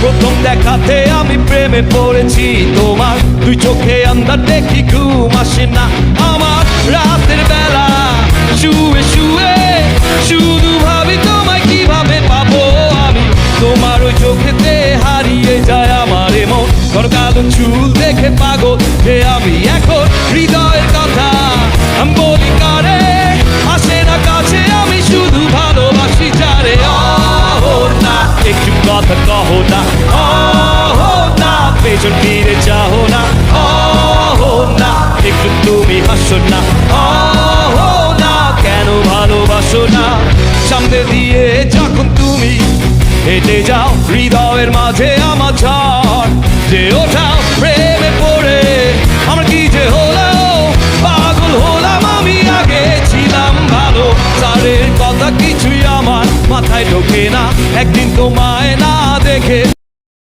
প্রথম দেখাতে আমি প্রেমে পড়েছি তোমার, দুই চোখে আন্দার দেখি ঘুম আসে না আমার। রাতের বেলা শুয়ে শুয়ে শুধু ভাবি তোমায় কিভাবে পাবো আমি। তোমার ওই চোখেতে হারিয়ে যায় আমার মন, তোর কালো চুল দেখে পাগল যে আমি এখন। হৃদয়ের কথা আমি বলি কারে, আসে না কাছে আমি শুধু ভালোবাসি যারে। না একটু কথা কহো না, না পেছন ফিরে চাহো না, না একটু তুমি হাসো না, না কেন ভালোবাসো না। সামনে দিয়ে যখন তুমি হেঁটে যাও, হৃদয়ের মাঝে আমার ঝড় যে ওঠাও। প্রেমে পড়ে আমার কি যে হলো, পাগল হলাম আমি, আগে ছিলাম ভালো। সারের কথা কিছুই আমার মাথায় ঢোকে না, একদিন তোমায় না দেখে